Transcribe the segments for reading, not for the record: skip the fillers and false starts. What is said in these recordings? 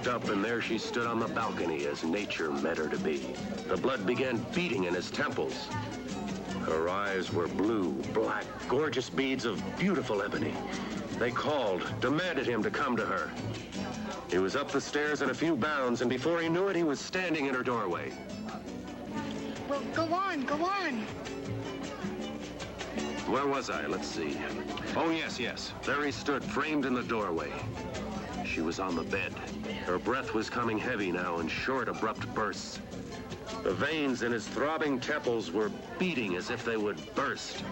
looked up, and there she stood on the balcony as nature meant her to be. The blood began beating in his temples. Her eyes were blue, black, gorgeous beads of beautiful ebony. They called, demanded him to come to her. He was up the stairs in a few bounds, and before he knew it, he was standing in her doorway. Well, go on, go on. Where was I? Let's see. Oh, yes. There he stood, framed in the doorway. She was on the bed. Her breath was coming heavy now in short, abrupt bursts. The veins in his throbbing temples were beating as if they would burst.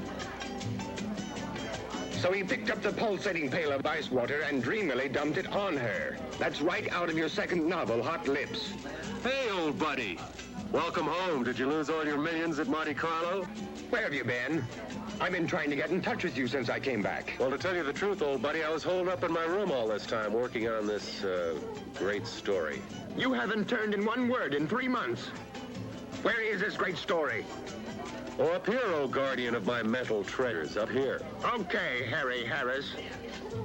So he picked up the pulsating pail of ice water and dreamily dumped it on her. That's right out of your second novel, Hot Lips. Hey, old buddy. Welcome home. Did you lose all your millions at Monte Carlo? Where have you been? I've been trying to get in touch with you since I came back. Well, to tell you the truth, old buddy, I was holed up in my room all this time working on this, great story. You haven't turned in one word in 3 months. Where is this great story? Oh, up here, old guardian of my mental treasures, up here. Okay, Harry Harris.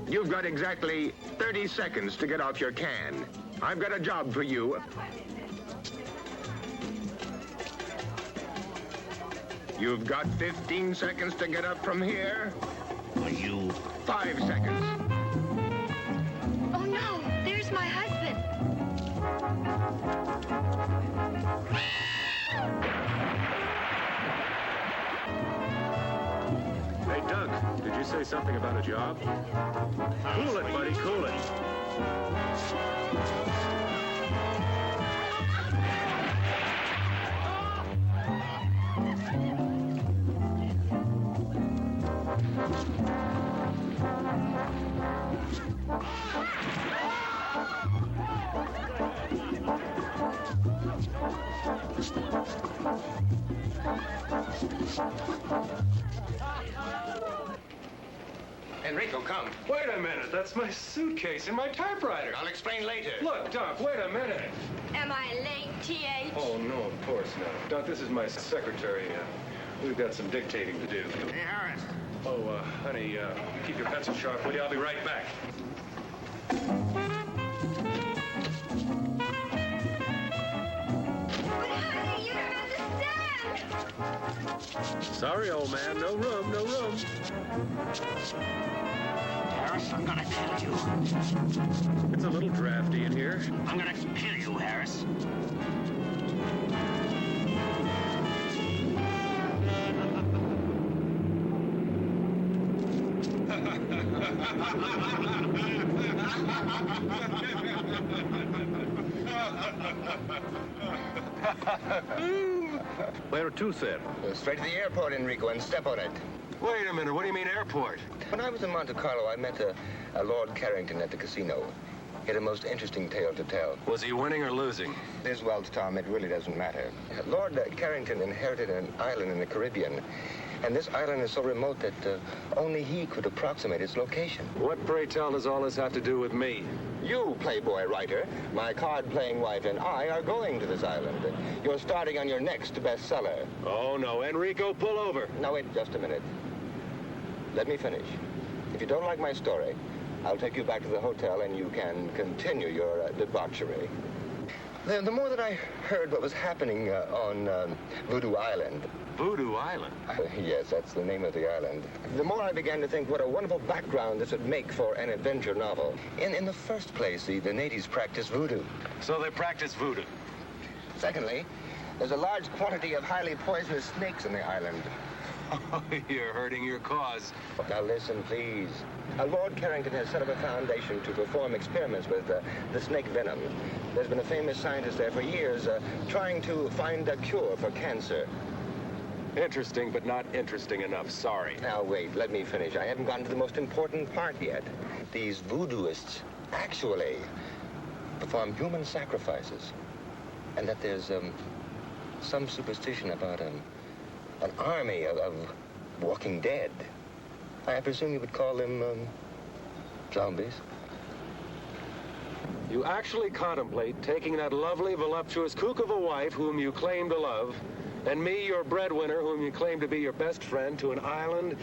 You've got exactly 30 seconds to get off your can. I've got a job for you. You've got 15 seconds to get up from here. Are you? 5 seconds. Oh, no, there's my husband. Hey, Doug, did you say something about a job? Cool it, buddy, cool it. Enrico, come. Wait a minute, that's my suitcase and my typewriter. I'll explain later. Look, Doc, wait a minute. Am I late, T.H.? Oh, no, of course not. Doc, this is my secretary. We've got some dictating to do. Hey, Harris. Oh, honey, keep your pencil sharp, will you? I'll be right back. But, honey, you don't understand. Sorry, old man, no room, no room. Harris, I'm gonna kill you. It's a little drafty in here. I'm gonna kill you, Harris. Where to, sir? Straight to the airport, Enrico, and step on it. Wait a minute, what do you mean airport? When I was in Monte Carlo, I met a Lord Carrington at the casino. He had a most interesting tale to tell. Was he winning or losing? This, well, Tom, it really doesn't matter. Lord Carrington inherited an island in the Caribbean, and this island is so remote that only he could approximate its location. What, pray tell, does all this have to do with me? You, playboy writer, my card-playing wife, and I are going to this island. You're starting on your next bestseller. Oh, no, Enrico, pull over. Now, wait just a minute. Let me finish. If you don't like my story, I'll take you back to the hotel and you can continue your debauchery. The more that I heard what was happening on Voodoo Island. Voodoo Island? Yes, that's the name of the island. The more I began to think what a wonderful background this would make for an adventure novel. In the first place, the natives practice voodoo. So they practice voodoo? Secondly, there's a large quantity of highly poisonous snakes on the island. Oh, you're hurting your cause. Now listen, please. Lord Carrington has set up a foundation to perform experiments with the snake venom. There's been a famous scientist there for years trying to find a cure for cancer. Interesting, but not interesting enough. Sorry. Now, wait, let me finish. I haven't gotten to the most important part yet. These voodooists actually perform human sacrifices. And that there's some superstition about an army of walking dead. I presume you would call them zombies. You actually contemplate taking that lovely, voluptuous kook of a wife whom you claim to love, and me, your breadwinner, whom you claim to be your best friend, to an island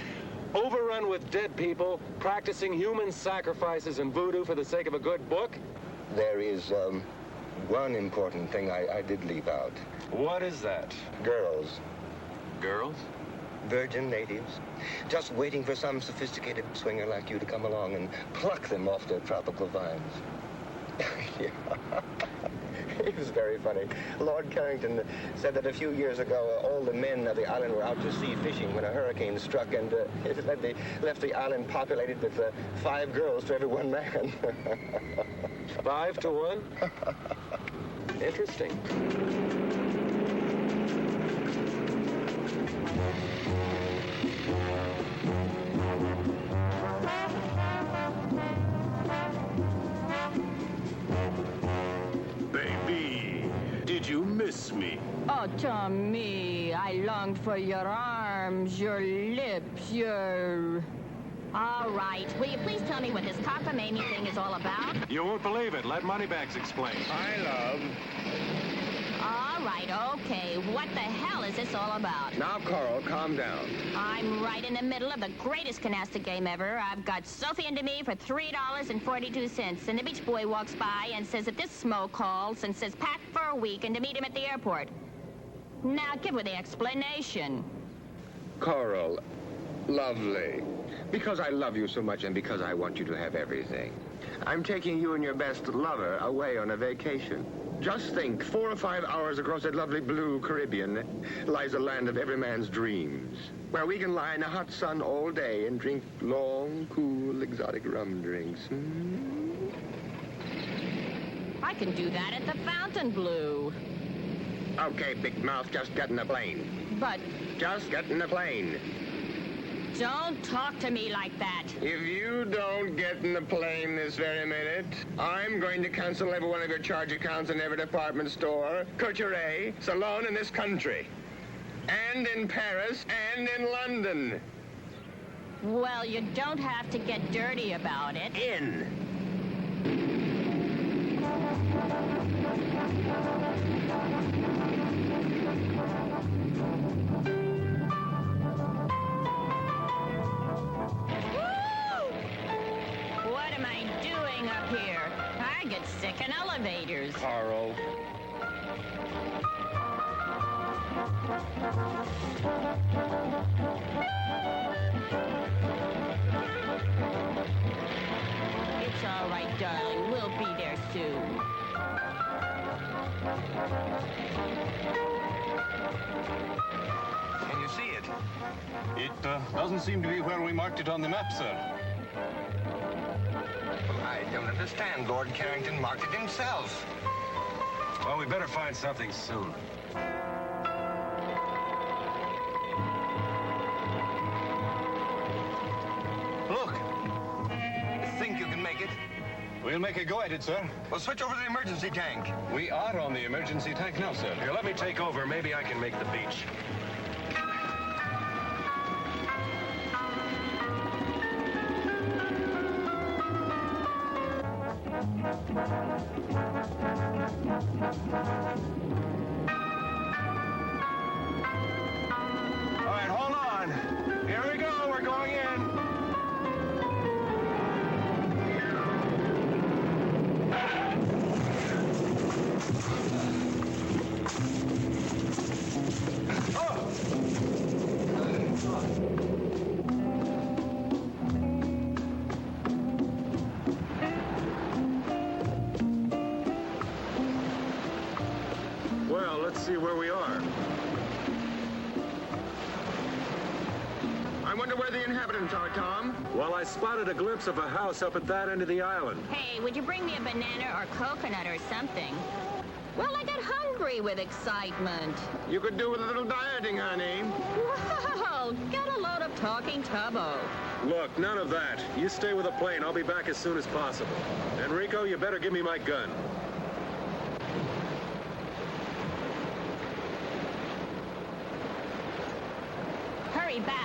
overrun with dead people practicing human sacrifices and voodoo for the sake of a good book? There is one important thing I did leave out. What is that? Girls. Girls? Virgin natives. Just waiting for some sophisticated swinger like you to come along and pluck them off their tropical vines. Yeah. It was very funny. Lord Carrington said that a few years ago, all the men of the island were out to sea fishing when a hurricane struck, and it left the island populated with 5 girls to every 1 man. 5 to 1? Interesting. Baby, did you miss me? Oh, Tommy, I longed for your arms, your lips, your... All right. Will you please tell me what this cockamamie thing is all about? You won't believe it. Let Moneybags explain. I love. All right, okay. What the hell is this all about? Now, Coral, calm down. I'm right in the middle of the greatest canasta game ever. I've got Sophie into me for $3.42, and the beach boy walks by and says that this smo calls and says pack for a week and to meet him at the airport. Now, give her the explanation. Coral, lovely. Because I love you so much and because I want you to have everything. I'm taking you and your best lover away on a vacation. Just think, 4 or 5 hours across that lovely blue Caribbean lies a land of every man's dreams, where we can lie in the hot sun all day and drink long, cool, exotic rum drinks. I can do that at the Fontainebleau. Okay, big mouth, just get in the plane. But Just get in the plane. don't talk to me like that. If you don't get in the plane this very minute, I'm going to cancel every one of your charge accounts in every department store, couturier, salon in this country. And in Paris, and in London. Well, you don't have to get dirty about it. In. What am I doing up here? I get sick in elevators. Carl. It's all right, darling. We'll be there soon. Can you see it? It doesn't seem to be where we marked it on the map, sir. I don't understand. Lord Carrington marked it himself. Well, we better find something soon. Look. You think you can make it? We'll make a go at it, sir. Well, switch over to the emergency tank. We are on the emergency tank now, sir. Here, let me take over. Maybe I can make the beach. All right, hold on. Here we go. We're going in. Well, let's see where we are. I wonder where the inhabitants are, Tom. Well, I spotted a glimpse of a house up at that end of the island. Hey, would you bring me a banana or coconut or something? Well, I got hungry with excitement. You could do with a little dieting, honey. Well, get a load of talking tubbo. Look, none of that. You stay with the plane. I'll be back as soon as possible. Enrico, you better give me my gun. Hurry back.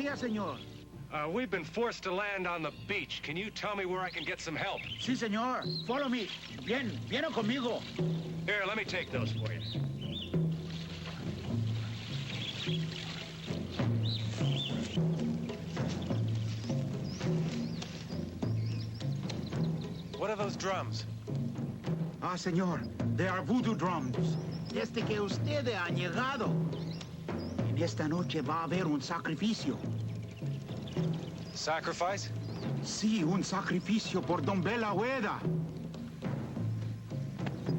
vaya, señor. We've been forced to land on the beach. Can you tell me where I can get some help? Sí, señor. Follow me. Viene conmigo. Here, let me take those for you. What are those drums? Ah, señor, they are voodoo drums. Desde que usted ha llegado, en esta noche va a haber un sacrificio. Sacrifice? Sí, un sacrificio por Don Bela Hueda.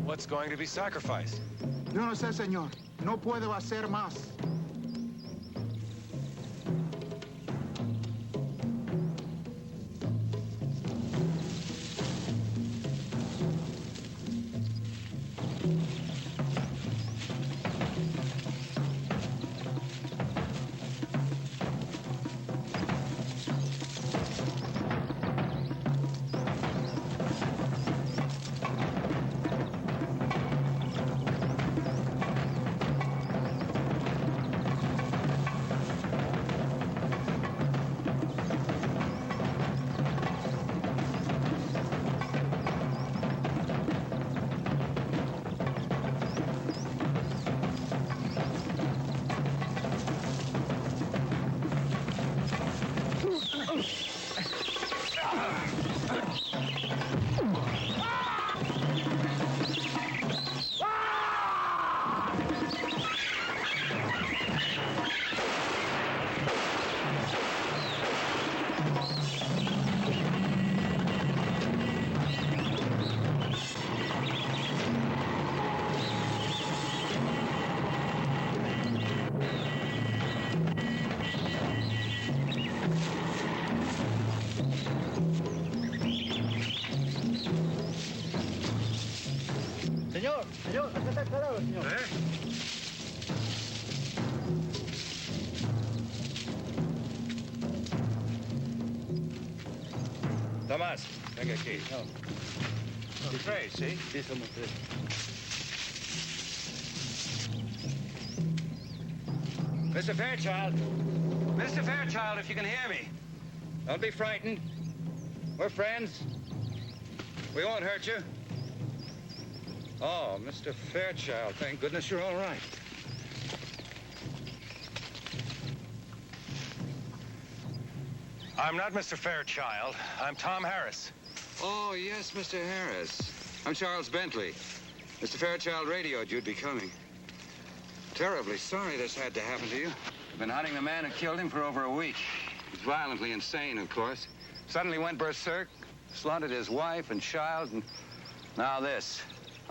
What's going to be sacrificed? Yo no sé, señor. No puedo hacer más. Señor, acá está parado, señor. Tomás, venga aquí. You're tres, ¿sí? Sí, somos tres. Mr. Fairchild. Mr. Fairchild, if you can hear me. Don't be frightened. We're friends. We won't hurt you. Oh, Mr. Fairchild, thank goodness you're all right. I'm not Mr. Fairchild. I'm Tom Harris. Oh, yes, Mr. Harris. I'm Charles Bentley. Mr. Fairchild radioed you'd be coming. Terribly sorry this had to happen to you. I've been hunting the man who killed him for over a week. He's violently insane, of course. Suddenly went berserk, slaughtered his wife and child, and now this.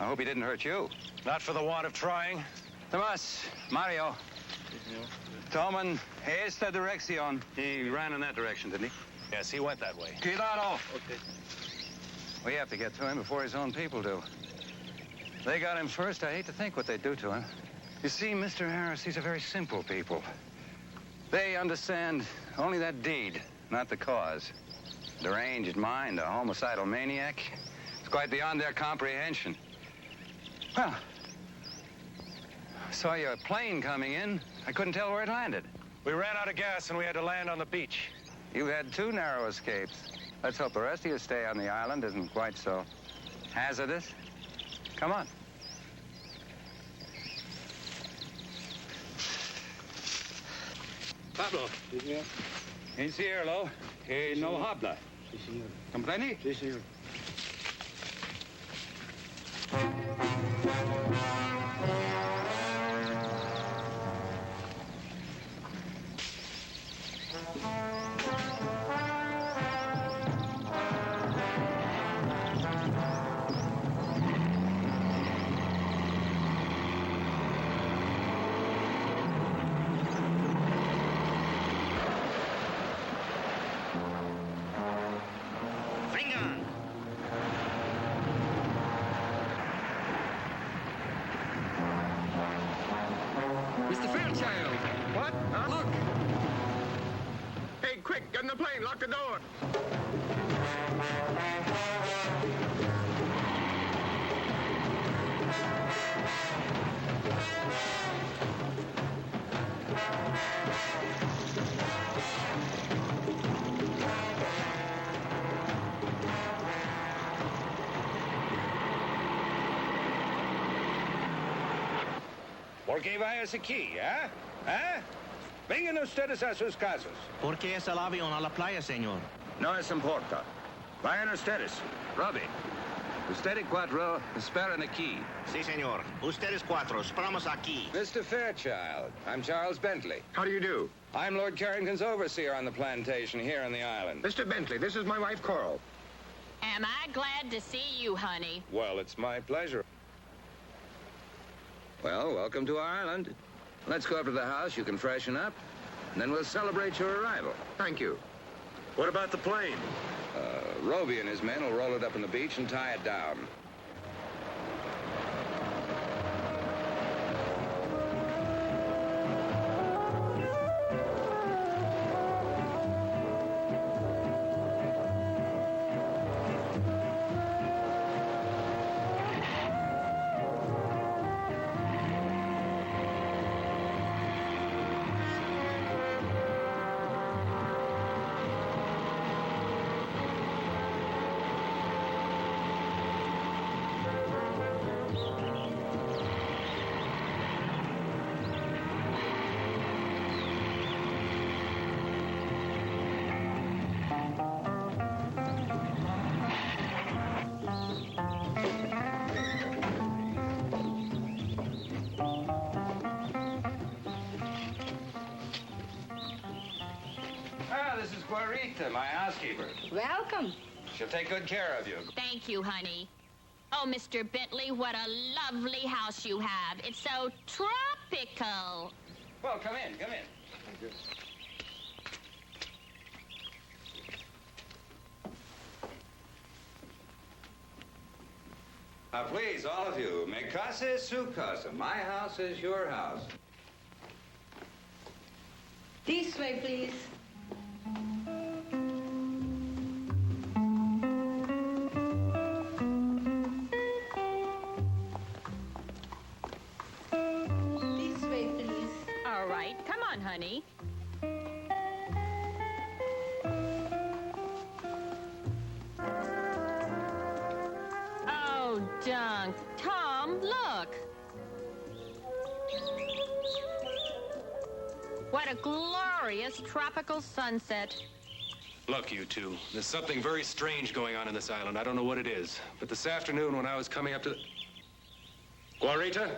I hope he didn't hurt you. Not for the want of trying. Tomás, Mario. Toman esta dirección. He ran in that direction, didn't he? Yes, he went that way. Cuidado. Okay. We have to get to him before his own people do. They got him first. I hate to think what they'd do to him. You see, Mr. Harris, these are very simple people. They understand only that deed, not the cause. Deranged mind, a homicidal maniac. It's quite beyond their comprehension. Well, I saw your plane coming in. I couldn't tell where it landed. We ran out of gas and we had to land on the beach. You had 2 narrow escapes. Let's hope the rest of your stay on the island isn't quite so hazardous. Come on. Pablo. Sí, señor. Encierro, que no habla. Sí, señor. ¿Comprende? Sí, señor. Mr. Fairchild! What? Huh? Look! Hey, quick, get in the plane, lock the door! ¿Por qué vayas aquí, eh? ¿Eh? Vengan ustedes a sus casas. ¿Por qué es el avión a la playa, señor? No les importa. Vayan ustedes. Robbie, ustedes cuatro esperan aquí. Sí, señor. Ustedes cuatro, esperamos aquí. Mr. Fairchild, I'm Charles Bentley. How do you do? I'm Lord Carrington's overseer on the plantation here on the island. Mr. Bentley, this is my wife, Coral. Am I glad to see you, honey? Well, it's my pleasure. Well, welcome to our island. Let's go up to the house. You can freshen up, and then we'll celebrate your arrival. Thank you. What about the plane? Roby and his men will roll it up on the beach and tie it down. This is Guarita, my housekeeper. Welcome. She'll take good care of you. Thank you, honey. Oh, Mr. Bentley, what a lovely house you have. It's so tropical. Well, come in, come in. Now, please, all of you, mi casa es su casa. My house is your house. This way, please. This way, please. All right, come on, honey. Oh, Dunk. Tom, look. What a glorious tropical sunset. Look, you two, there's something very strange going on in this island. I don't know what it is. But this afternoon when I was coming up to the... Guarita?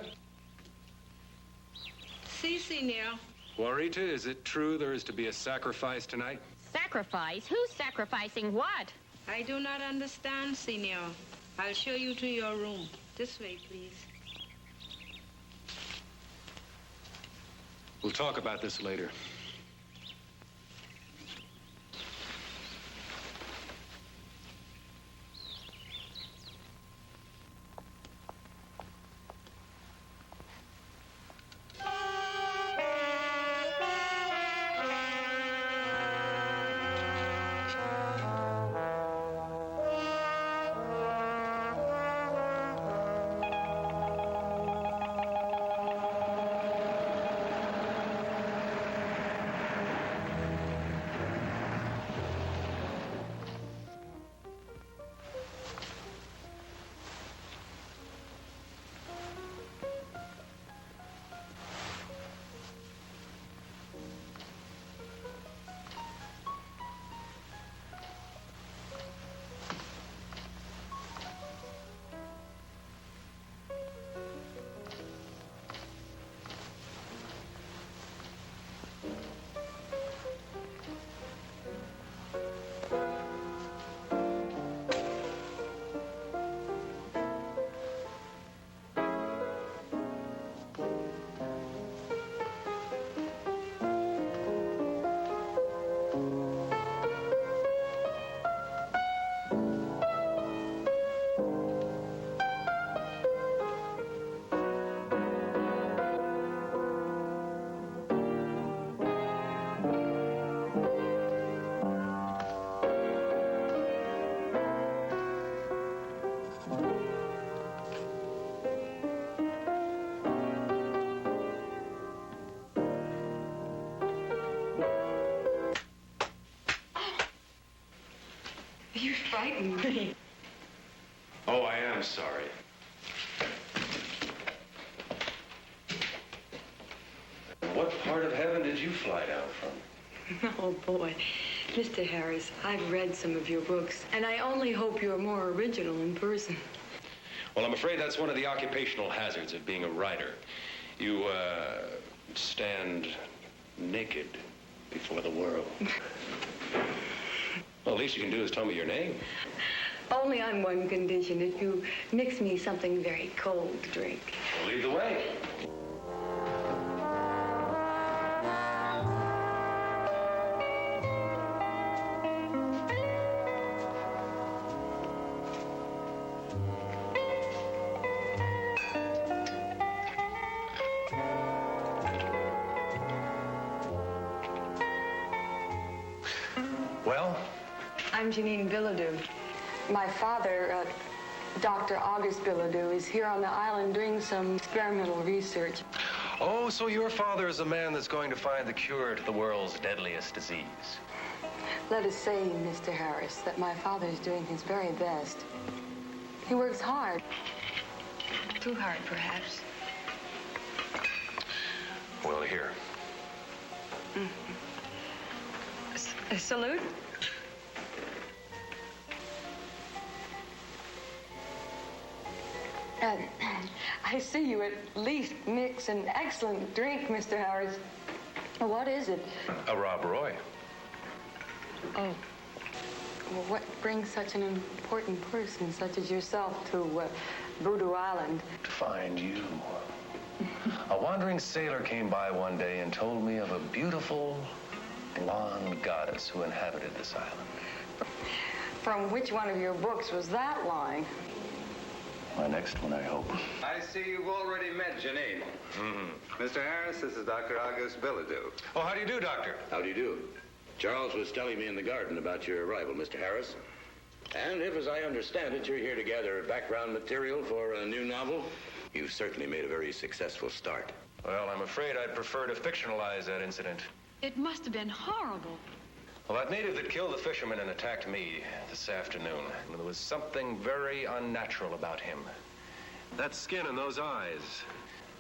Si, senor. Guarita, is it true there is to be a sacrifice tonight? Sacrifice? Who's sacrificing what? I do not understand, senor. I'll show you to your room. This way, please. We'll talk about this later. You frightened me. Oh, I am sorry. What part of heaven did you fly down from? Oh, boy. Mr. Harris, I've read some of your books, and I only hope you're more original in person. Well, I'm afraid that's one of the occupational hazards of being a writer. You, stand naked before the world. Well, the least you can do is tell me your name. Only on one condition, if you mix me something very cold to drink. Well, lead the way. Well? I'm Janine Bilodeau. My father, Dr. August Bilodeau, is here on the island doing some experimental research. Oh, so your father is the man that's going to find the cure to the world's deadliest disease. Let us say, Mr. Harris, that my father is doing his very best. He works hard. Too hard, perhaps. Well, here. A salute? I see you at least mix an excellent drink, Mr. Harris. What is it? A Rob Roy. Oh. Well, what brings such an important person such as yourself to Voodoo Island? To find you. A wandering sailor came by one day and told me of a beautiful blonde goddess who inhabited this island. From which one of your books was that line? My next one, I hope. I see you've already met Janine. Mm-hmm. Mr. Harris, this is Dr. August Bilodeau. Oh, how do you do, Doctor? How do you do? Charles was telling me in the garden about your arrival, Mr. Harris. And if, as I understand it, you're here to gather background material for a new novel, you've certainly made a very successful start. Well, I'm afraid I'd prefer to fictionalize that incident. It must have been horrible. Well, that native that killed the fisherman and attacked me this afternoon, there was something very unnatural about him. That skin and those eyes.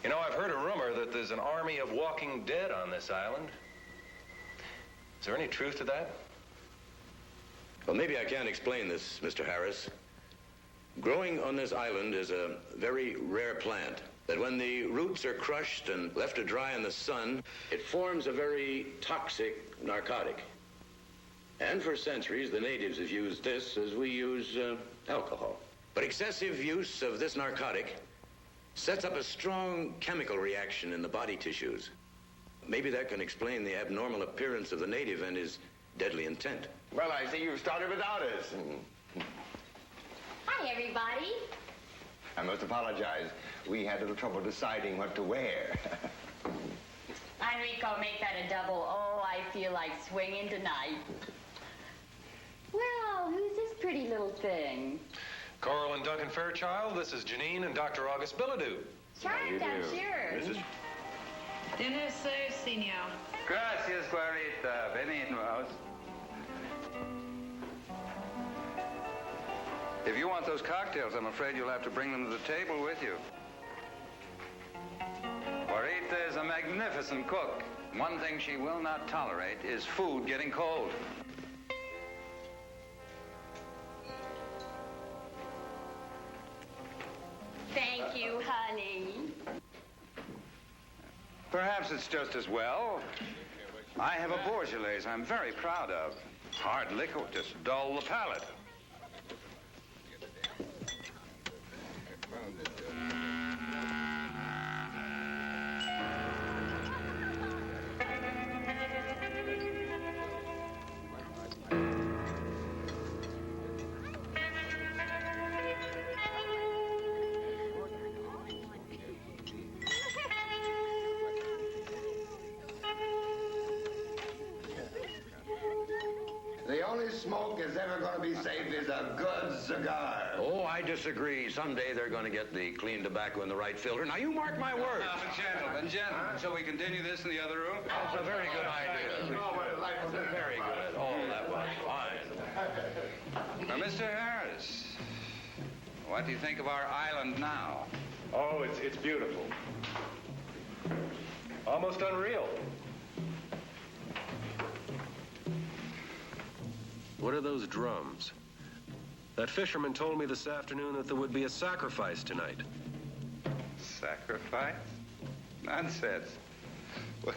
You know, I've heard a rumor that there's an army of walking dead on this island. Is there any truth to that? Well, maybe I can explain this, Mr. Harris. Growing on this island is a very rare plant that when the roots are crushed and left to dry in the sun, it forms a very toxic narcotic. And for centuries, the natives have used this as we use alcohol. But excessive use of this narcotic sets up a strong chemical reaction in the body tissues. Maybe that can explain the abnormal appearance of the native and his deadly intent. Well, I see you started without us. Hi, everybody. I must apologize. We had a little trouble deciding what to wear. Enrico, make that a double. Oh, I feel like swinging tonight. Well, who's this pretty little thing? Coral and Duncan Fairchild, this is Janine and Dr. August Bilodeau. Charmed, I'm sure. Dinner served, senor. Gracias, Clarita. Benignos. If you want those cocktails, I'm afraid you'll have to bring them to the table with you. Clarita is a magnificent cook. One thing she will not tolerate is food getting cold. Thank you, honey. Perhaps it's just as well. I have a Beaujolais I'm very proud of. Hard liquor will just dull the palate. The only smoke that's ever going to be safe is a good cigar. Oh, I disagree. Someday they're going to get the clean tobacco in the right filter. Now, you mark my words. Gentlemen, shall we continue this in the other room? That's a very good idea. Very good. Oh, that was fine. Now, Mr. Harris, what do you think of our island now? Oh, it's beautiful. Almost unreal. What are those drums? That fisherman told me this afternoon that there would be a sacrifice tonight. Sacrifice? Nonsense. Well,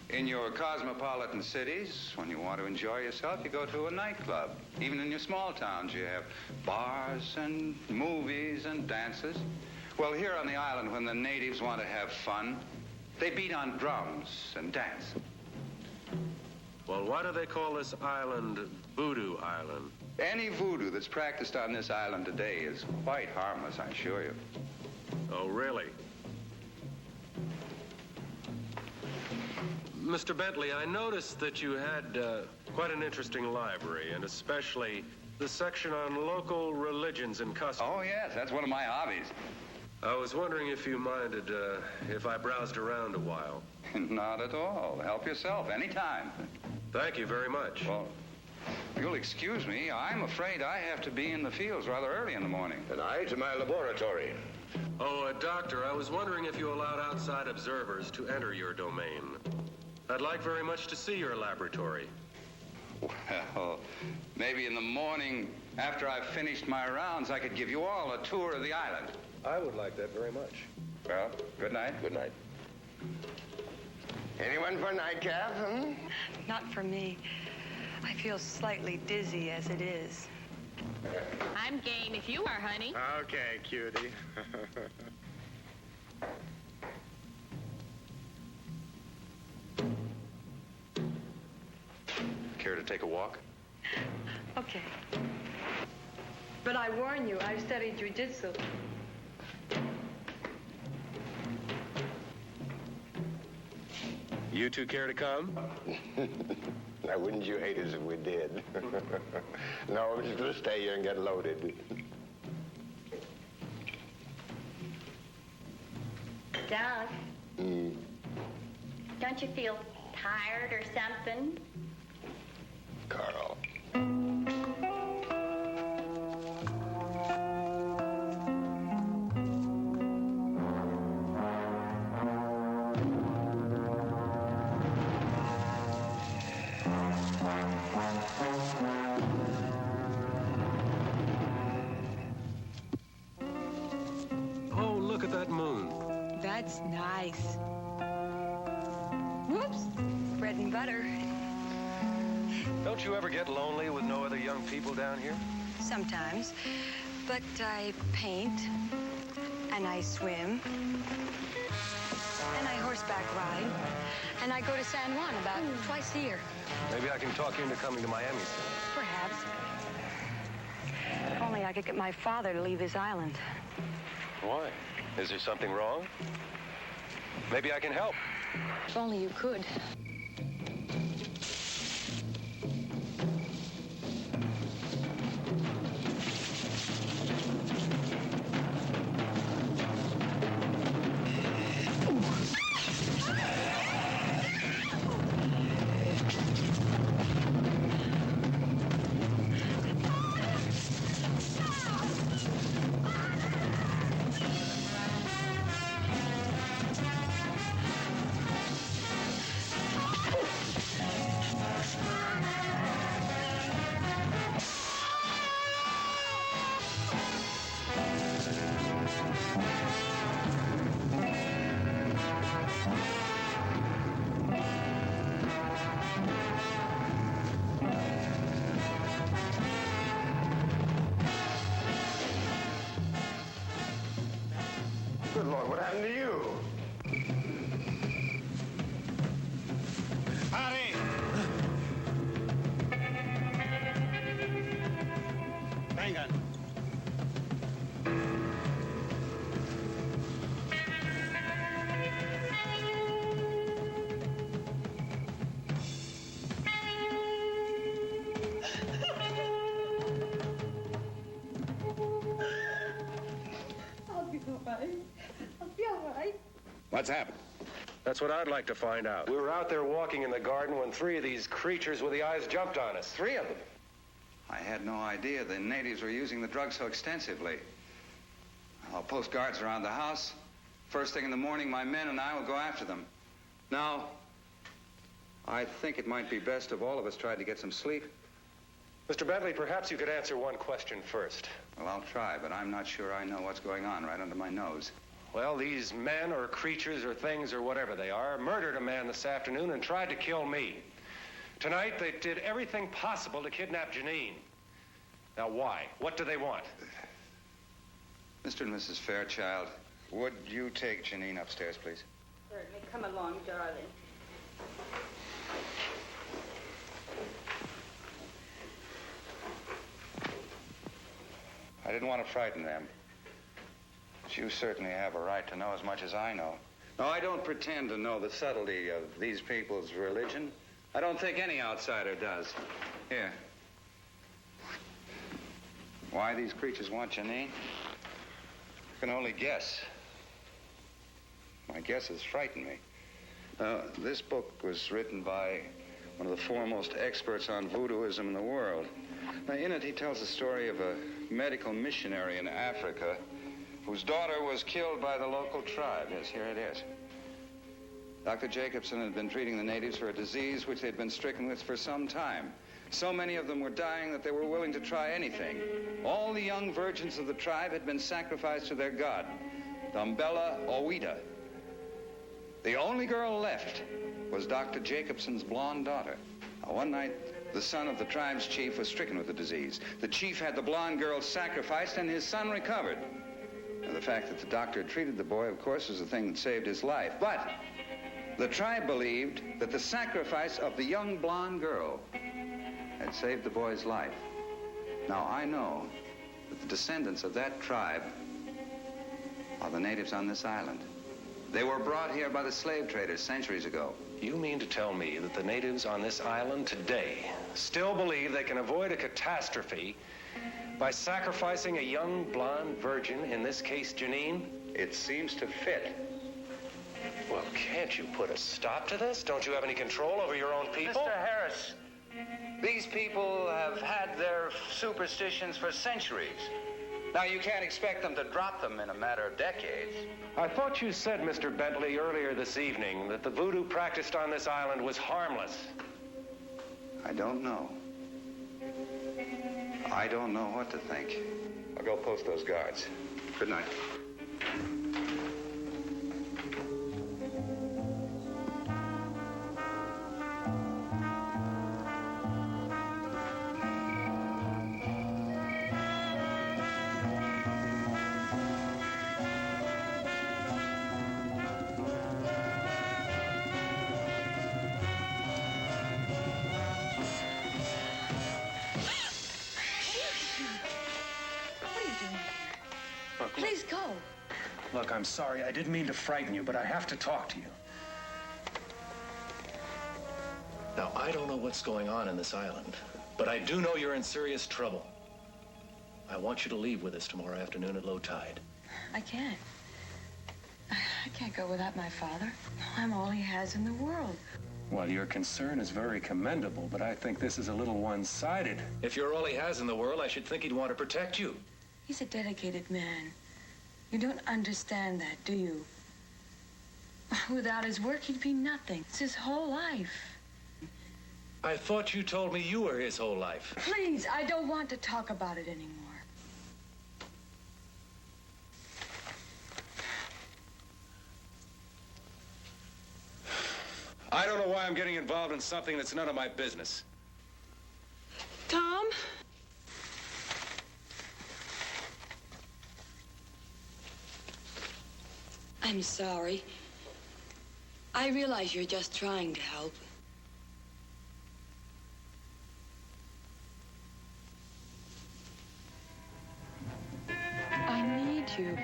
in your cosmopolitan cities, when you want to enjoy yourself, you go to a nightclub. Even in your small towns, you have bars and movies and dances. Well, here on the island, when the natives want to have fun, they beat on drums and dance. Well, why do they call this island Voodoo Island? Any voodoo that's practiced on this island today is quite harmless, I assure you. Oh, really? Mr. Bentley, I noticed that you had quite an interesting library, and especially the section on local religions and customs. Oh, yes, that's one of my hobbies. I was wondering if you minded if I browsed around a while. Not at all. Help yourself anytime. Thank you very much. Well, you'll excuse me. I'm afraid I have to be in the fields rather early in the morning. And I to my laboratory. Oh, Doctor, I was wondering if you allowed outside observers to enter your domain. I'd like very much to see your laboratory. Well, maybe in the morning, after I've finished my rounds, I could give you all a tour of the island. I would like that very much. Well, good night. Good night. Anyone for nightcap, hmm? Not for me. I feel slightly dizzy as it is. I'm game if you are, honey. Okay, cutie. Care to take a walk? Okay. But I warn you, I've studied jiu-jitsu. You two care to come? Now, wouldn't you hate us if we did? No, we're just going to stay here and get loaded. Doug, don't you feel tired or something? Carl. Oh, look at that moon. That's nice. Whoops. Bread and butter. Don't you ever get lonely with no other young people down here? Sometimes. But I paint, and I swim, and I horseback ride, and I go to San Juan about twice a year. Maybe I can talk you into coming to Miami soon. Perhaps. If only I could get my father to leave this island. Why? Is there something wrong? Maybe I can help. If only you could. Good Lord, what happened to you? Hurry! Vengan. I'll be all right. I'll be all right. What's happened? That's what I'd like to find out. We were out there walking in the garden when three of these creatures with the eyes jumped on us. Three of them. I had no idea the natives were using the drug so extensively. I'll post guards around the house. First thing in the morning, my men and I will go after them. Now, I think it might be best if all of us tried to get some sleep. Mr. Bentley, perhaps you could answer one question first. Well, I'll try, but I'm not sure I know what's going on right under my nose. Well, these men or creatures or things or whatever they are murdered a man this afternoon and tried to kill me. Tonight, they did everything possible to kidnap Janine. Now, why? What do they want? Mr. and Mrs. Fairchild, would you take Janine upstairs, please? Certainly. Come along, darling. I didn't want to frighten them. But you certainly have a right to know as much as I know. No, I don't pretend to know the subtlety of these people's religion. I don't think any outsider does. Here. Why these creatures want Janine? I can only guess. My guesses frighten me. This book was written by one of the foremost experts on voodooism in the world. Now, in it, he tells the story of a medical missionary in Africa whose daughter was killed by the local tribe. Yes, here it is. Dr. Jacobson had been treating the natives for a disease which they'd been stricken with for some time. So many of them were dying that they were willing to try anything. All the young virgins of the tribe had been sacrificed to their god, Dumbella Owita. The only girl left was Dr. Jacobson's blonde daughter. Now, one night, the son of the tribe's chief was stricken with the disease. The chief had the blonde girl sacrificed, and his son recovered. Now, the fact that the doctor had treated the boy, of course, was the thing that saved his life. But the tribe believed that the sacrifice of the young blonde girl had saved the boy's life. Now, I know that the descendants of that tribe are the natives on this island. They were brought here by the slave traders centuries ago. You mean to tell me that the natives on this island today still believe they can avoid a catastrophe by sacrificing a young blonde virgin, in this case, Janine? It seems to fit. Well, can't you put a stop to this? Don't you have any control over your own people? Mr. Harris, these people have had their superstitions for centuries. Now, you can't expect them to drop them in a matter of decades. I thought you said, Mr. Bentley, earlier this evening that the voodoo practiced on this island was harmless. I don't know. I don't know what to think. I'll go post those guards. Good night. Please go. Look, I'm sorry. I didn't mean to frighten you, but I have to talk to you. Now, I don't know what's going on in this island, but I do know you're in serious trouble. I want you to leave with us tomorrow afternoon at low tide. I can't. I can't go without my father. I'm all he has in the world. Well, your concern is very commendable, but I think this is a little one-sided. If you're all he has in the world, I should think he'd want to protect you. He's a dedicated man. You don't understand that, do you? Without his work, he'd be nothing. It's his whole life. I thought you told me you were his whole life. Please, I don't want to talk about it anymore. I don't know why I'm getting involved in something that's none of my business. Tom? I'm sorry. I realize you're just trying to help. I need you.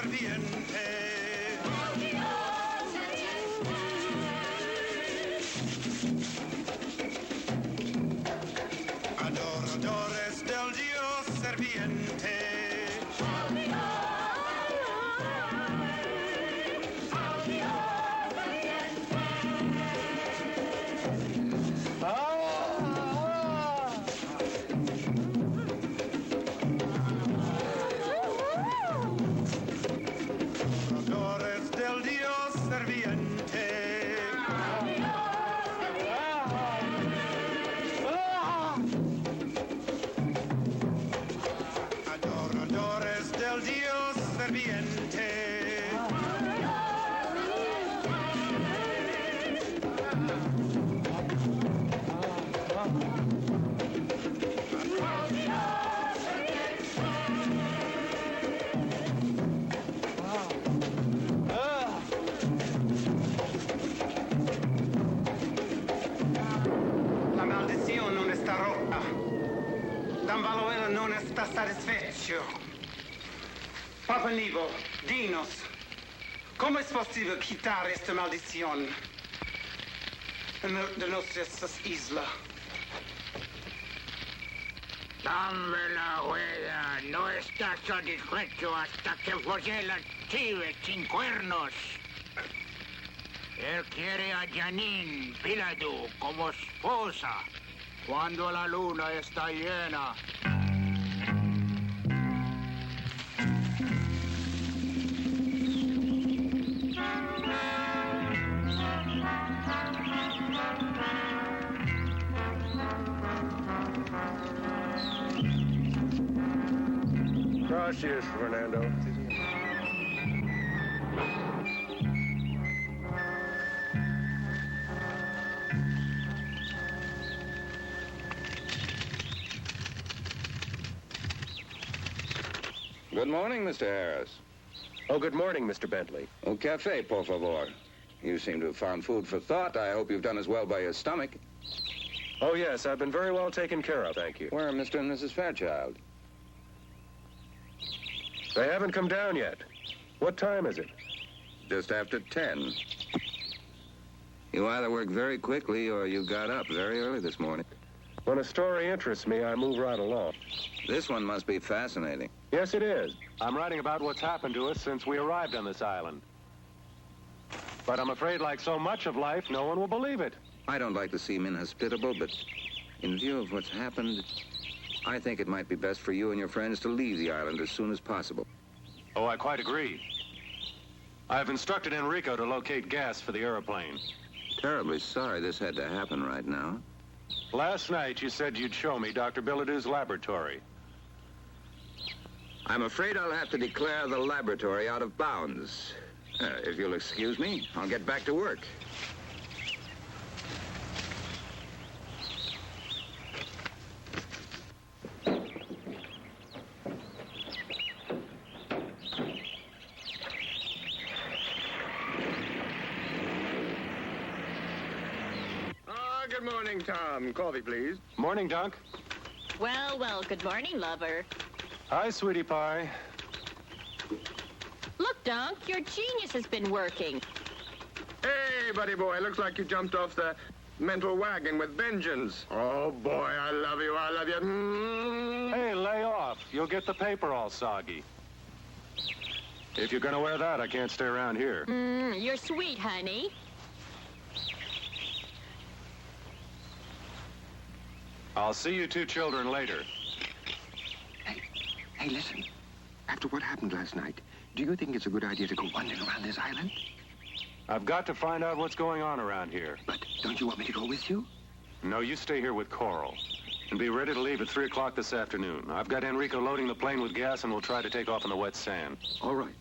ferviente. Adoradores del Dios serviente. Adoradores del Dios serviente. Adoradores del Dios serviente. La maldición non está rota. Dan Valoela non está satisfecho. Papa Nivo, dinos, ¿cómo es posible quitar esta maldición de nuestras islas? Dame la huella, no está satisfecho hasta que folle la chive sin cuernos. Él quiere a Janine Piladu como esposa cuando la luna está llena. Gracias, Fernando. Good morning, Mr. Harris. Oh, good morning, Mr. Bentley. Un café, por favor. You seem to have found food for thought. I hope you've done as well by your stomach. Oh, yes, I've been very well taken care of, thank you. Where are Mr. and Mrs. Fairchild? They haven't come down yet. What time is it? Just after 10. You either work very quickly or you got up very early this morning. When a story interests me, I move right along. This one must be fascinating. Yes, it is. I'm writing about what's happened to us since we arrived on this island. But I'm afraid, like so much of life, no one will believe it. I don't like to seem inhospitable, but in view of what's happened, I think it might be best for you and your friends to leave the island as soon as possible. Oh, I quite agree. I've instructed Enrico to locate gas for the airplane. Terribly sorry this had to happen right now. Last night, you said you'd show me Dr. Billadue's laboratory. I'm afraid I'll have to declare the laboratory out of bounds. If you'll excuse me, I'll get back to work. Good morning, Tom. Coffee, please. Morning, Dunk. Well, well, good morning, lover. Hi, sweetie pie. Look, Dunk, your genius has been working. Hey, buddy boy, looks like you jumped off the mental wagon with vengeance. Oh, boy, I love you, I love you. Hey, lay off. You'll get the paper all soggy. If you're gonna wear that, I can't stay around here. You're sweet, honey. I'll see you two children later. Hey, listen. After what happened last night, do you think it's a good idea to go wandering around this island? I've got to find out what's going on around here. But don't you want me to go with you? No, you stay here with Coral. And be ready to leave at 3 o'clock this afternoon. I've got Enrico loading the plane with gas, and we'll try to take off on the wet sand. All right.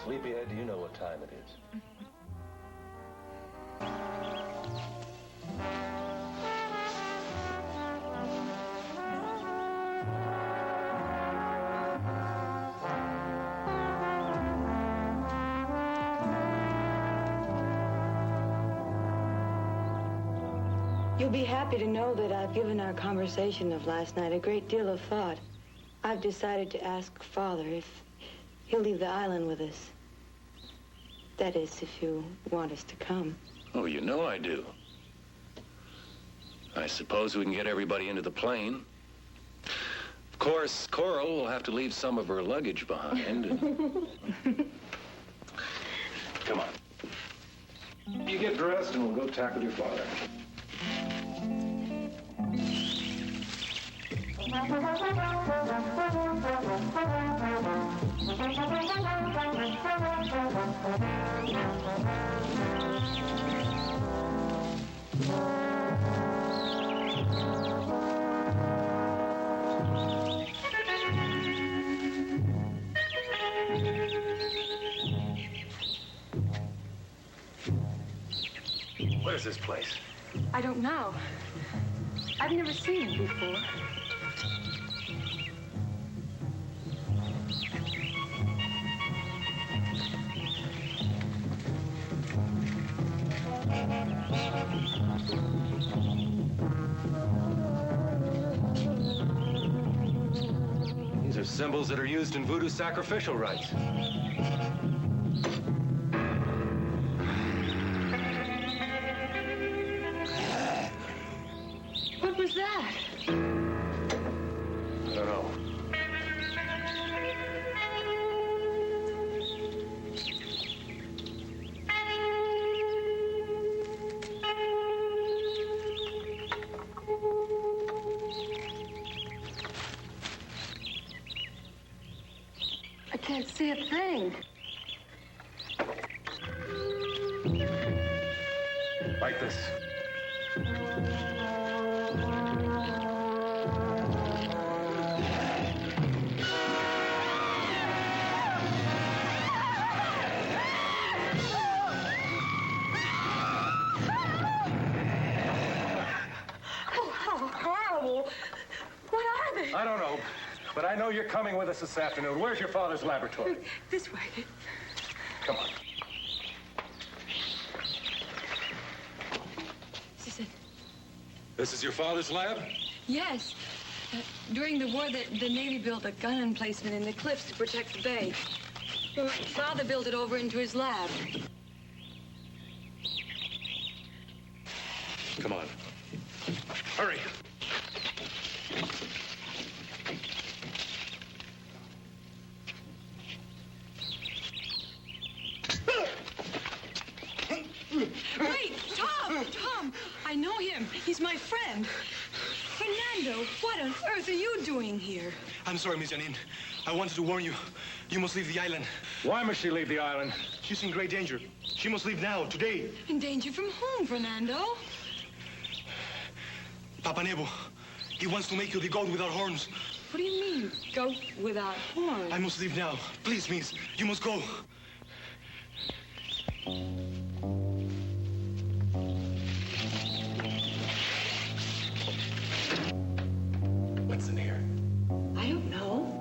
Sleepyhead, do you know what time it is? You'll be happy to know that I've given our conversation of last night a great deal of thought. I've decided to ask Father if he'll leave the island with us. That is, if you want us to come. Oh, you know I do. I suppose we can get everybody into the plane. Of course, Coral will have to leave some of her luggage behind. Come on. You get dressed and we'll go tackle your father. What is this place? I don't know. I've never seen it before. These are symbols that are used in voodoo sacrificial rites. What was that? I don't know. I can't see a thing. Like this. Oh, how horrible. What are they? I don't know, but I know you're coming with us this afternoon. Where's your father's laboratory? This way. Come on. This is it. This is your father's lab? Yes. During the war, the Navy built a gun emplacement in the cliffs to protect the bay. Father built it over into his lab. Come on. Hurry. Wait, Tom! Tom! I know him. He's my friend. Fernando, what on earth are you doing here? I'm sorry, Miss Janine. I wanted to warn you. You must leave the island. Why must she leave the island? She's in great danger. She must leave now, today. In danger from whom, Fernando? Papa Nebo. He wants to make you the goat without horns. What do you mean, goat without horns? I must leave now. Please, miss. You must go. What's in here? I don't know.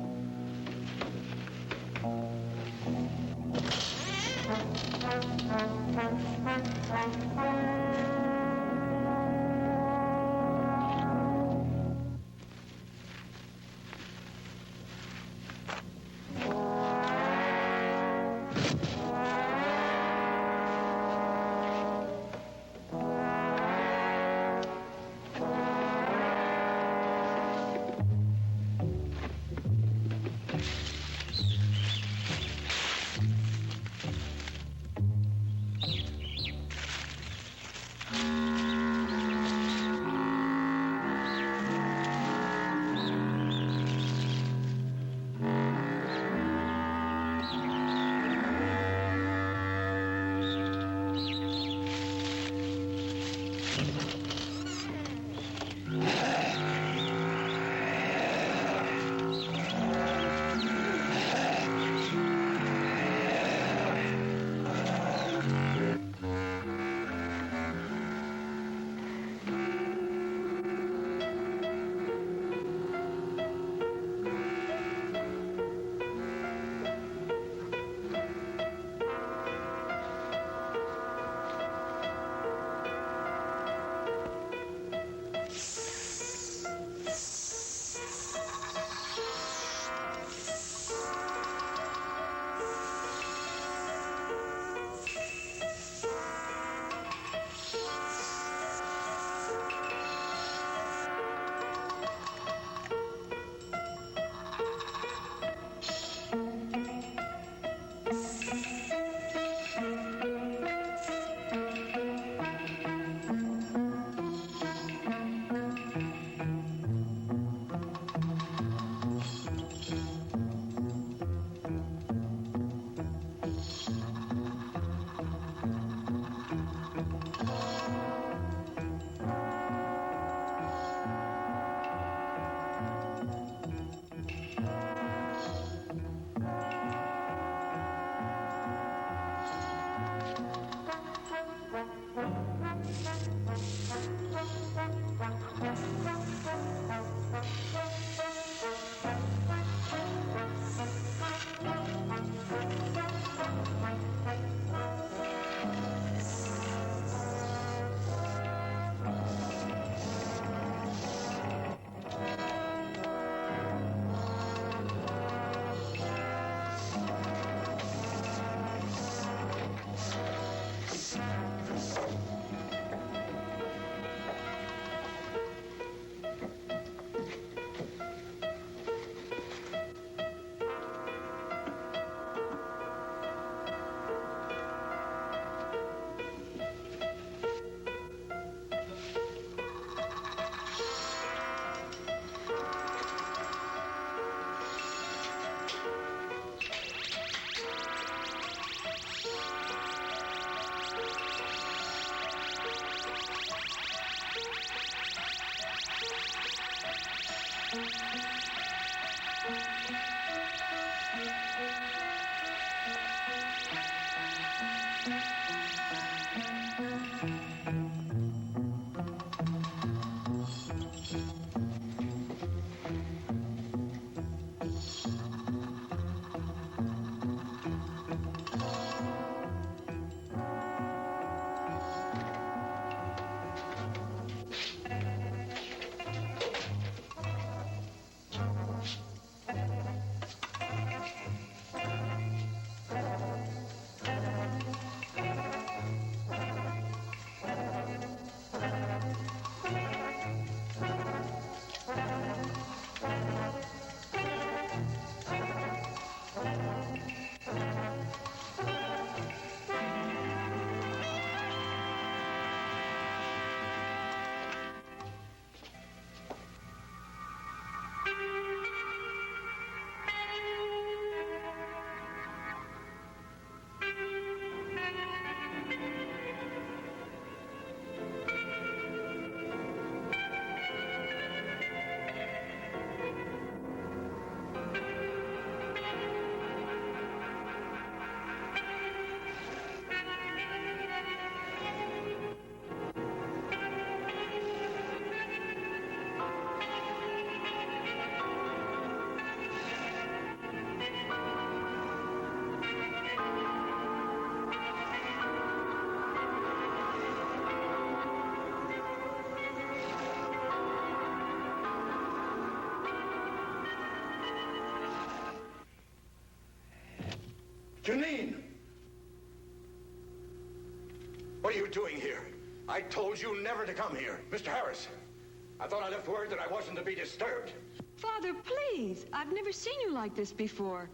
Janine! What are you doing here? I told you never to come here. Mr. Harris, I thought I left word that I wasn't to be disturbed. Father, please. I've never seen you like this before.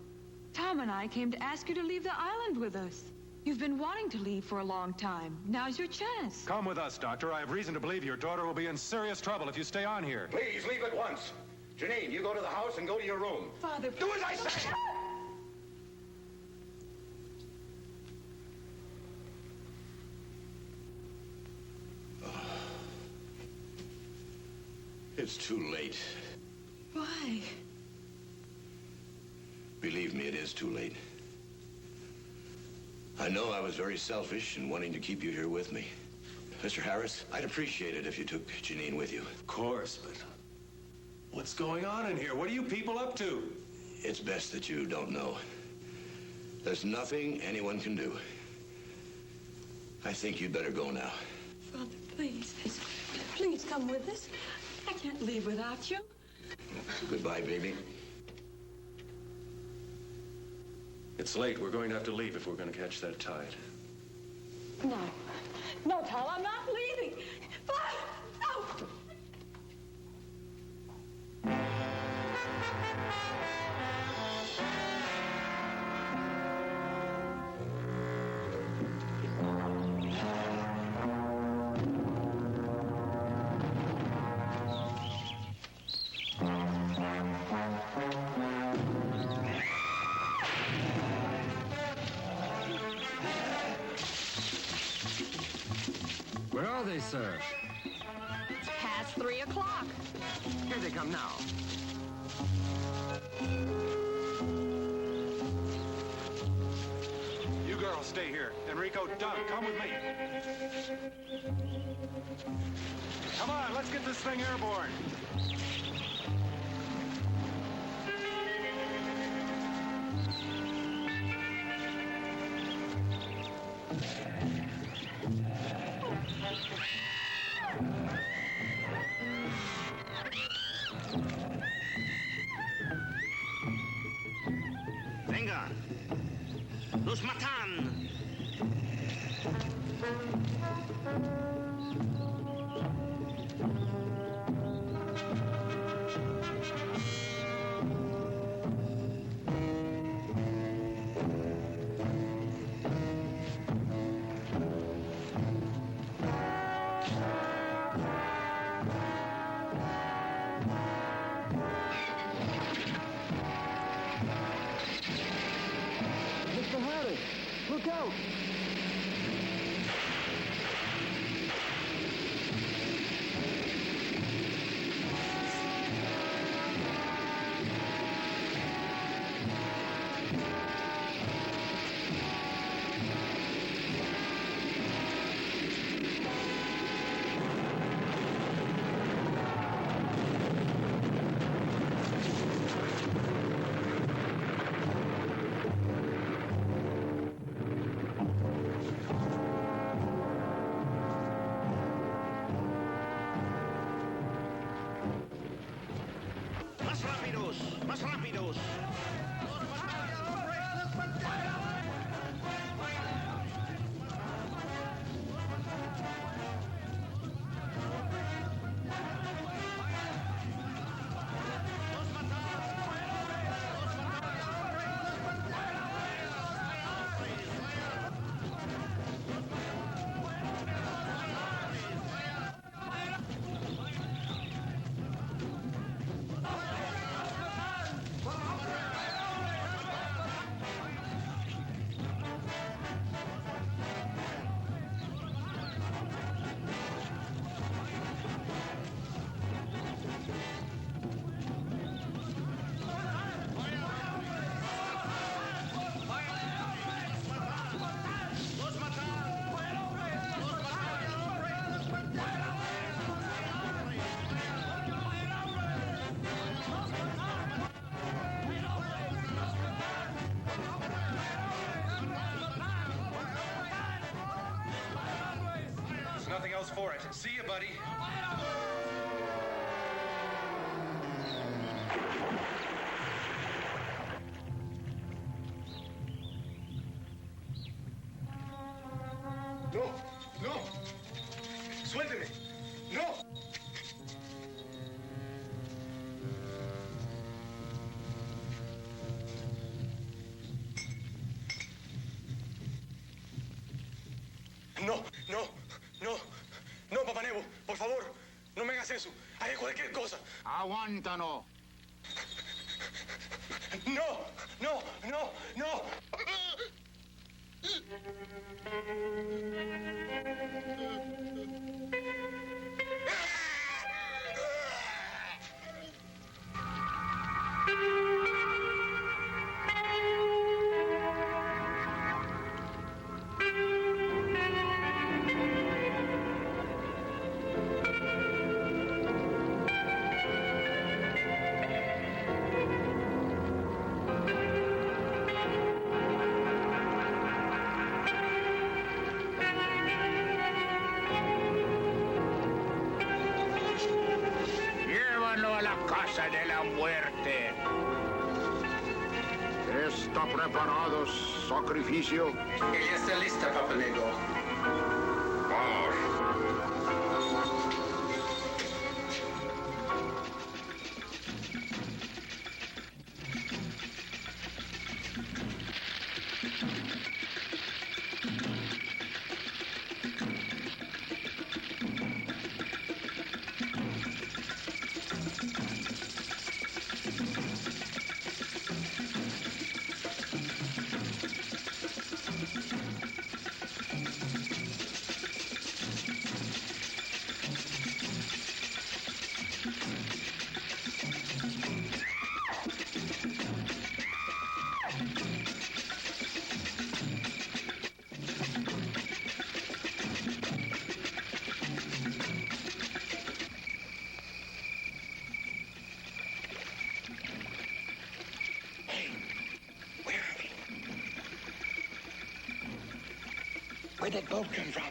Tom and I came to ask you to leave the island with us. You've been wanting to leave for a long time. Now's your chance. Come with us, Doctor. I have reason to believe your daughter will be in serious trouble if you stay on here. Please, leave at once. Janine, you go to the house and go to your room. Father, do as I say! It's too late. Why? Believe me, it is too late. I know I was very selfish in wanting to keep you here with me. Mr. Harris, I'd appreciate it if you took Janine with you. Of course, but what's going on in here? What are you people up to? It's best that you don't know. There's nothing anyone can do. I think you'd better go now. Father, please. Please come with us. I can't leave without you. Goodbye, baby. It's late. We're going to have to leave if we're going to catch that tide. No. No, Tom, I'm not leaving. Father, no! Where are they, sir? It's past 3 o'clock. Here they come now. You girls stay here. Enrico, Doug, come with me. Come on, let's get this thing airborne. Venga. Los matan. Mr. Harris, look out! Más rápidos, más rápidos. There's nothing else for it. See you, buddy. No, no, no. No, Papá Nebo, por favor, no me hagas eso. Haré cualquier cosa. Aguántalo. No, no, no, no. Llévalo a la casa de la muerte. ¿Está preparado sacrificio? Ella está lista, Papa Nego. Vamos. Where'd that boat come from?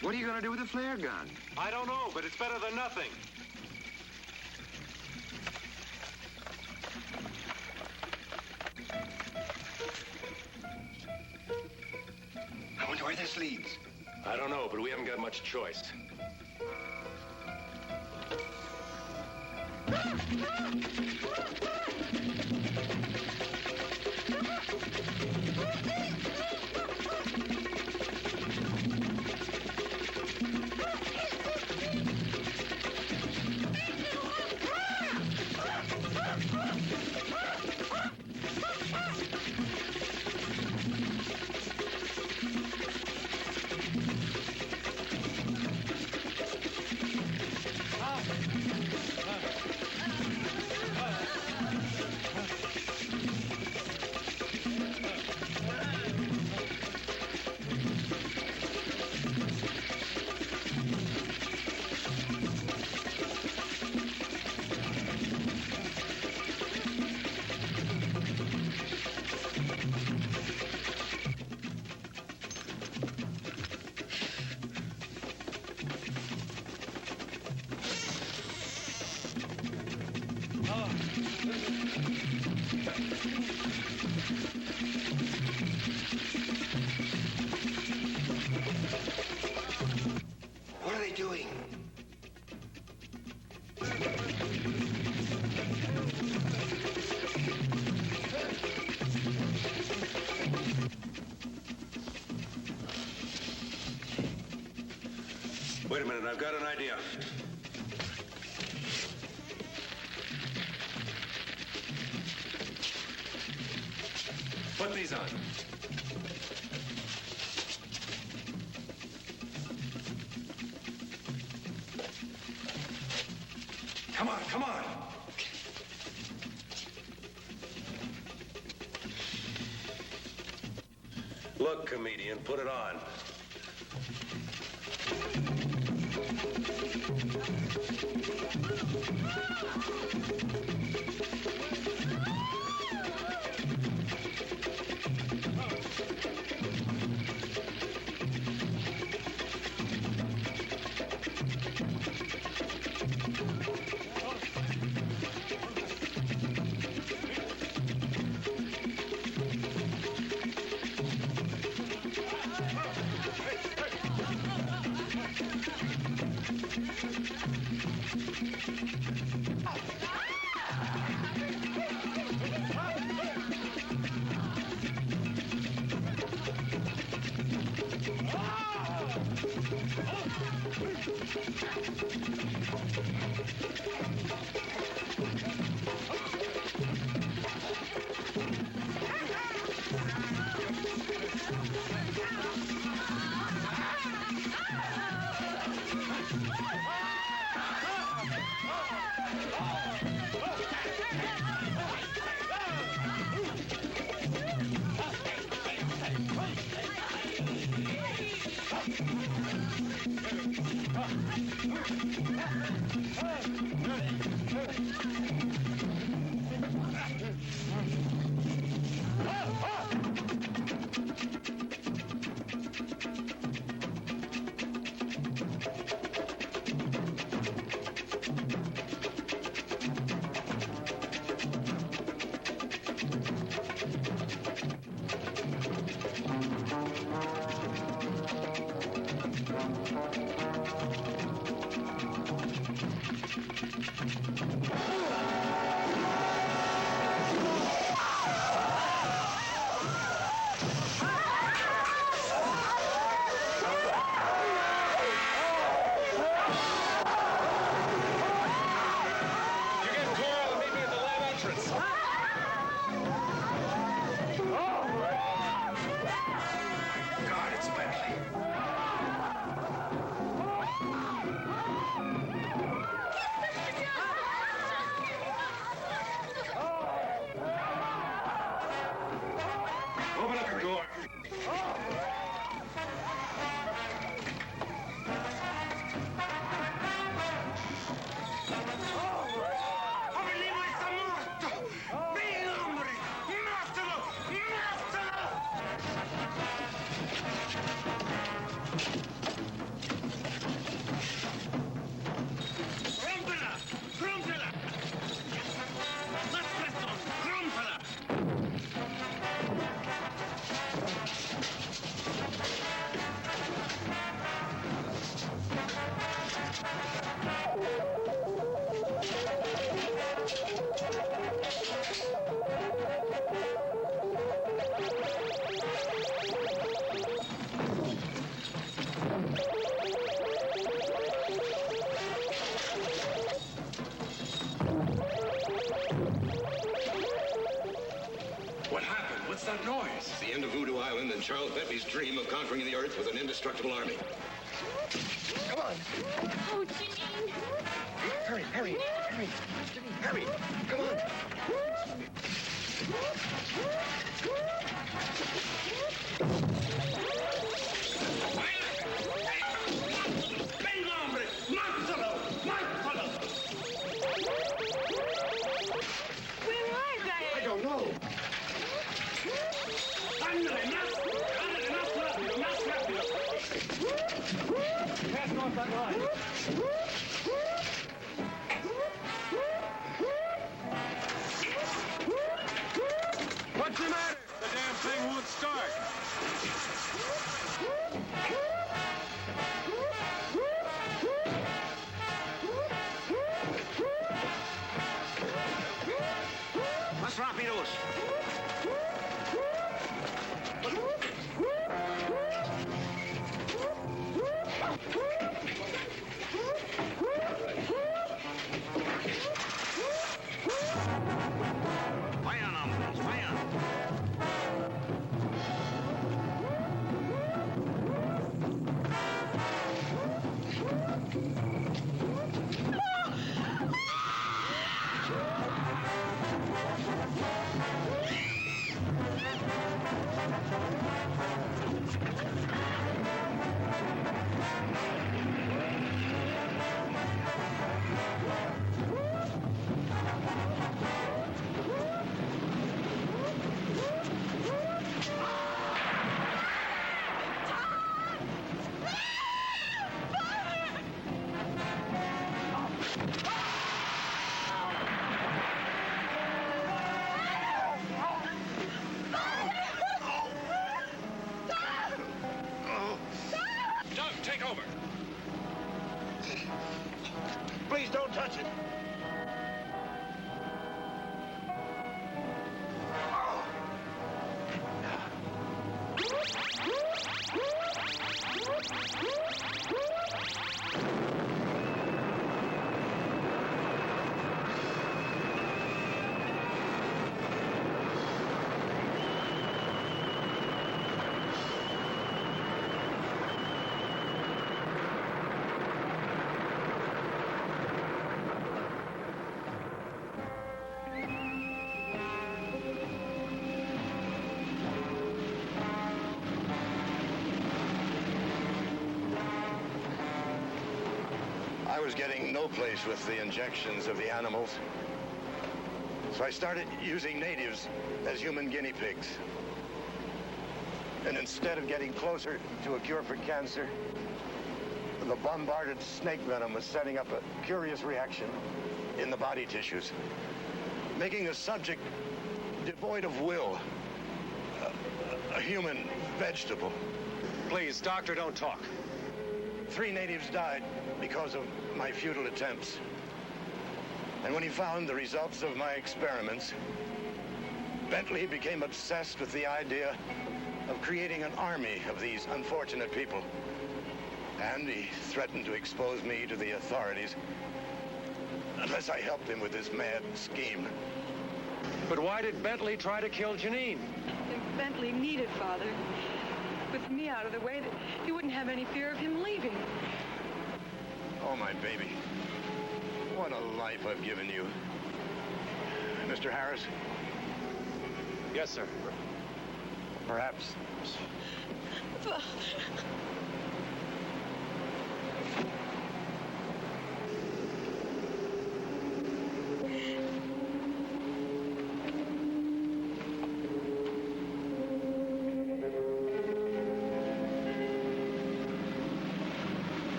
What are you going to do with the flare gun? I don't know, but it's better than nothing. I wonder where this leads. I don't know, but we haven't got much choice. What are they doing? Wait a minute, I've got an idea. Put these on. Come on, come on. Look, comedian, put it on. that noise? It's the end of Voodoo Island and Charles Pepe's dream of conquering the Earth with an indestructible army. Come on. Oh, Janine. Hurry, hurry, hurry. Janine, hurry. Come on. Venga, hombre! ¡Mátalo! ¡Mátalo! Where are they? I don't know. ¡Ándale, más! ¡Ándale, más rápido, más rápido! Pass off that line. What's the matter? The damn thing won't start. ¡Más rápidos! Vayan, hombres, vayan. take over. Please don't touch it. I was getting no place with the injections of the animals. So I started using natives as human guinea pigs. And instead of getting closer to a cure for cancer, the bombarded snake venom was setting up a curious reaction in the body tissues, making a subject devoid of will, a human vegetable. Please, doctor, don't talk. 3 natives died because of my futile attempts. And when he found the results of my experiments, Bentley became obsessed with the idea of creating an army of these unfortunate people. And he threatened to expose me to the authorities unless I helped him with this mad scheme. But why did Bentley try to kill Janine? If Bentley needed Father, with me out of the way, that he wouldn't have any fear of him leaving. Oh, my baby. What a life I've given you. Mr. Harris? Yes, sir. Perhaps... Father.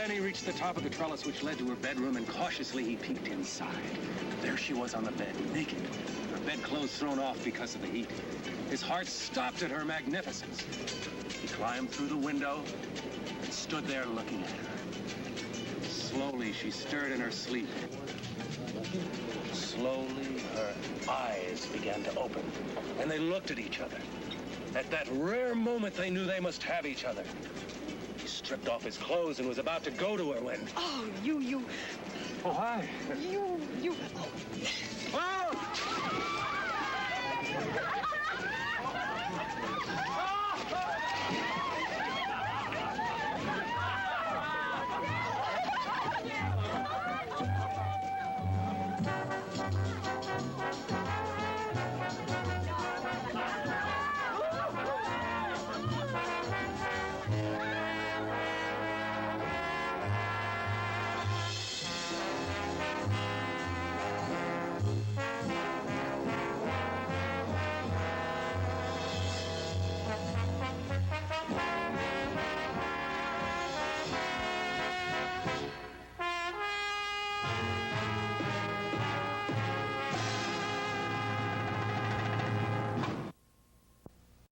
He reached the top of the trellis which led to her bedroom, and cautiously he peeked inside. There she was on the bed, naked, her bedclothes thrown off because of the heat. His heart stopped at her magnificence. He climbed through the window and stood there looking at her. Slowly, she stirred in her sleep. Slowly, her eyes began to open, and they looked at each other. At that rare moment, they knew they must have each other. He stripped off his clothes and was about to go to her when... Oh, you... Oh, hi. You... Oh!